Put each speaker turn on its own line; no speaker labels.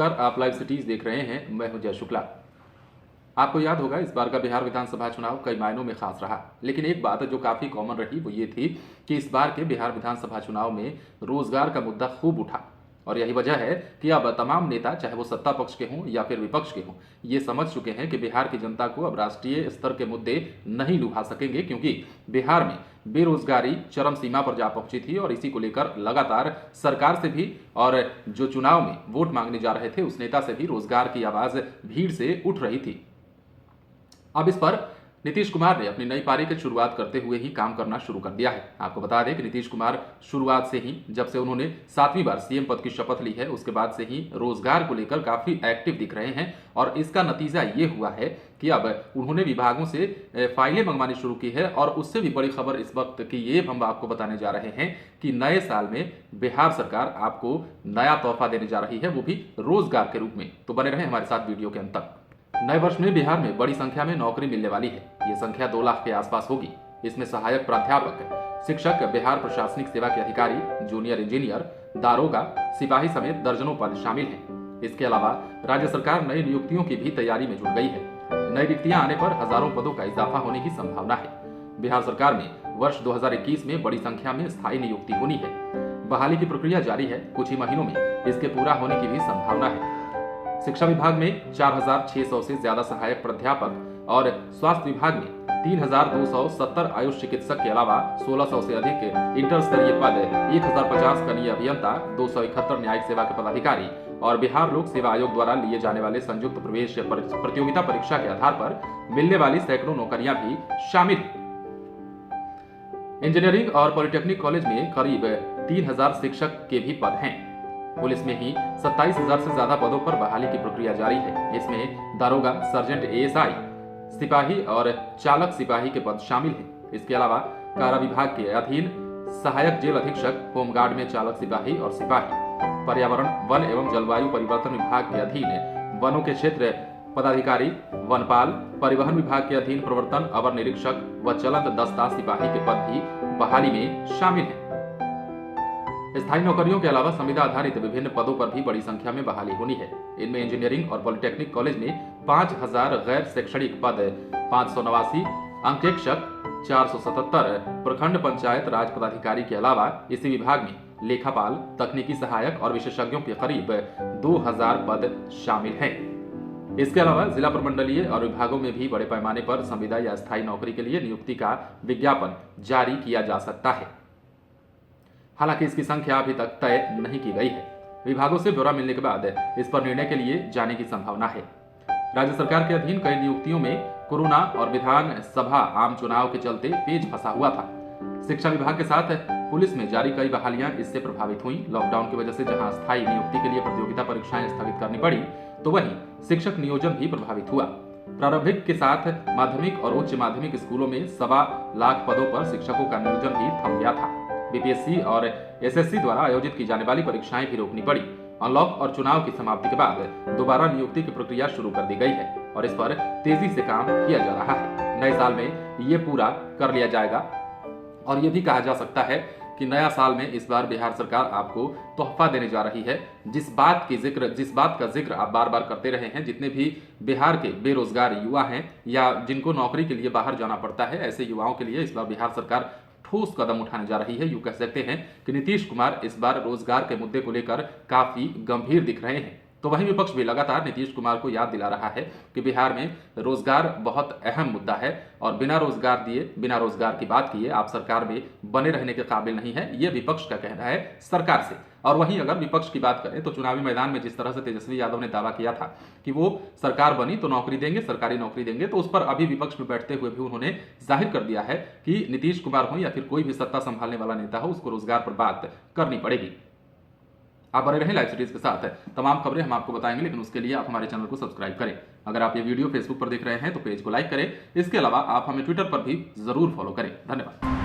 नमस्कार, आप live cities देख रहे हैं। मैं हूं जय शुक्ला। आपको याद होगा इस बार का बिहार विधानसभा चुनाव कई मायनों में खास रहा, लेकिन एक बात जो काफी कॉमन रही वो ये थी कि इस बार के बिहार विधानसभा चुनाव में रोजगार का मुद्दा खूब उठा। और यही वजह है कि अब तमाम नेता, चाहे वो सत्ता पक्ष के हों या फिर विपक्ष के हों, ये समझ चुके हैं कि बिहार की जनता को अब राष्ट्रीय स्तर के मुद्दे नहीं लुभा सकेंगे, क्योंकि बिहार में बेरोजगारी चरम सीमा पर जा पहुंची थी। और इसी को लेकर लगातार सरकार से भी और जो चुनाव में वोट मांगने जा रहे थे उस नेता से भी रोजगार की आवाज भीड़ से उठ रही थी। अब इस पर नीतीश कुमार ने अपनी नई पारी की शुरुआत करते हुए ही काम करना शुरू कर दिया है। आपको बता दें कि नीतीश कुमार शुरुआत से ही, जब से उन्होंने 7वीं बार सीएम पद की शपथ ली है, उसके बाद से ही रोजगार को लेकर काफी एक्टिव दिख रहे हैं। और इसका नतीजा ये हुआ है कि अब उन्होंने विभागों से फाइलें मंगवानी शुरू की है। और उससे भी बड़ी खबर इस वक्त की ये हम आपको बताने जा रहे हैं कि नए साल में बिहार सरकार आपको नया तोहफा देने जा रही है, वो भी रोजगार के रूप में। तो बने रहे हमारे साथ वीडियो के अंत तक। नए वर्ष में बिहार में बड़ी संख्या में नौकरी मिलने वाली है। ये संख्या 2 लाख के आसपास होगी। इसमें सहायक प्राध्यापक, शिक्षक, बिहार प्रशासनिक सेवा के अधिकारी, जूनियर इंजीनियर, दारोगा, सिपाही समेत दर्जनों पद शामिल हैं। इसके अलावा राज्य सरकार नई नियुक्तियों की भी तैयारी में जुट गई है। नई रिक्तियां आने पर हजारों पदों का इजाफा होने की संभावना है। बिहार सरकार में वर्ष 2021 में बड़ी संख्या में स्थायी नियुक्ति होनी है। बहाली की प्रक्रिया जारी है। कुछ ही महीनों में इसके पूरा होने की भी संभावना है। शिक्षा विभाग में 4600 से ज्यादा सहायक प्राध्यापक और स्वास्थ्य विभाग में 3270 आयुष चिकित्सक के अलावा 1600 से अधिक इंटर स्तरीय पद, 1050 कनीय अभियंता, 271 न्यायिक सेवा के पदाधिकारी और बिहार लोक सेवा आयोग द्वारा लिए जाने वाले संयुक्त प्रवेश प्रतियोगिता परीक्षा के आधार पर मिलने वाली सैकड़ों नौकरियां भी शामिल हैं। इंजीनियरिंग और पॉलिटेक्निक कॉलेज में करीब 3000 शिक्षक के भी पद हैं। पुलिस में ही 27,000 से ज्यादा पदों पर बहाली की प्रक्रिया जारी है। इसमें दारोगा, सर्जेंट एएसआई, सिपाही और चालक सिपाही के पद शामिल हैं। इसके अलावा कारा विभाग के अधीन सहायक जेल अधीक्षक, होमगार्ड में चालक सिपाही और सिपाही, पर्यावरण, वन एवं जलवायु परिवर्तन विभाग के अधीन वनों के क्षेत्र पदाधिकारी, वनपाल, परिवहन विभाग के अधीन प्रवर्तन अवर निरीक्षक व चलंत दस्ता सिपाही के पद भी बहाली में शामिल हैं। स्थायी नौकरियों के अलावा संविदा आधारित विभिन्न पदों पर भी बड़ी संख्या में बहाली होनी है। इनमें इंजीनियरिंग और पॉलिटेक्निक कॉलेज में 5000 गैर शैक्षणिक पद, 589 अंकेक्षक, 477 प्रखंड पंचायत राज पदाधिकारी के अलावा इसी विभाग में लेखापाल, तकनीकी सहायक और विशेषज्ञों के करीब 2000 पद शामिल हैं। इसके अलावा जिला प्रमंडलीय और विभागों में भी बड़े पैमाने पर संविदा या स्थायी नौकरी के लिए नियुक्ति का विज्ञापन जारी किया जा सकता है। हालांकि इसकी संख्या अभी तक तय नहीं की गई है। विभागों से ब्यौरा मिलने के बाद इस पर निर्णय के लिए जाने की संभावना है। राज्य सरकार के अधीन कई नियुक्तियों में कोरोना और विधानसभा आम चुनाव के चलते पेच फंसा हुआ था। शिक्षा विभाग के साथ पुलिस में जारी कई बहालियां इससे प्रभावित हुई। लॉकडाउन की वजह से जहां स्थायी नियुक्ति के लिए प्रतियोगिता परीक्षाएं स्थगित करनी पड़ी, तो वहीं शिक्षक नियोजन भी प्रभावित हुआ। प्रारंभिक के साथ माध्यमिक और उच्च माध्यमिक स्कूलों में 1.25 लाख पदों पर शिक्षकों का नियोजन भी थम गया था। बीपीएससी और एसएससी द्वारा आयोजित की जाने वाली परीक्षाएं भी रोकनी पड़ी। अनलॉक और चुनाव की समाप्ति के बाद दोबारा नियुक्ति की प्रक्रिया शुरू कर दी गई है और इस पर तेजी से काम किया जा रहा है। नए साल में ये पूरा कर लिया जाएगा। और ये भी कहा जा सकता है कि नया साल में इस बार बिहार सरकार आपको तोहफा देने जा रही है। जिस बात का जिक्र आप बार बार करते रहे हैं, जितने भी बिहार के बेरोजगार युवा हैं या जिनको नौकरी के लिए बाहर जाना पड़ता है, ऐसे युवाओं के लिए इस बार बिहार सरकार ठोस कदम उठाने जा रही है। यूं कह सकते हैं कि नीतीश कुमार इस बार रोजगार के मुद्दे को लेकर काफी गंभीर दिख रहे हैं। तो वहीं विपक्ष भी लगातार नीतीश कुमार को याद दिला रहा है कि बिहार में रोजगार बहुत अहम मुद्दा है और बिना रोजगार दिए, बिना रोजगार की बात किए आप सरकार में बने रहने के काबिल नहीं है। ये विपक्ष का कहना है सरकार से। और वहीं अगर विपक्ष की बात करें तो चुनावी मैदान में जिस तरह से तेजस्वी यादव ने दावा किया था कि वो सरकार बनी तो नौकरी देंगे, सरकारी नौकरी देंगे, तो उस पर अभी विपक्ष में बैठते हुए भी उन्होंने जाहिर कर दिया है कि नीतीश कुमार हो या फिर कोई भी सत्ता संभालने वाला नेता हो, उसको रोजगार पर बात करनी पड़ेगी। आप बने रहें लाइव सिटीज के साथ। तमाम खबरें हम आपको बताएंगे, लेकिन उसके लिए आप हमारे चैनल को सब्सक्राइब करें। अगर आप ये वीडियो फेसबुक पर देख रहे हैं तो पेज को लाइक करें। इसके अलावा आप हमें ट्विटर पर भी जरूर फॉलो करें। धन्यवाद।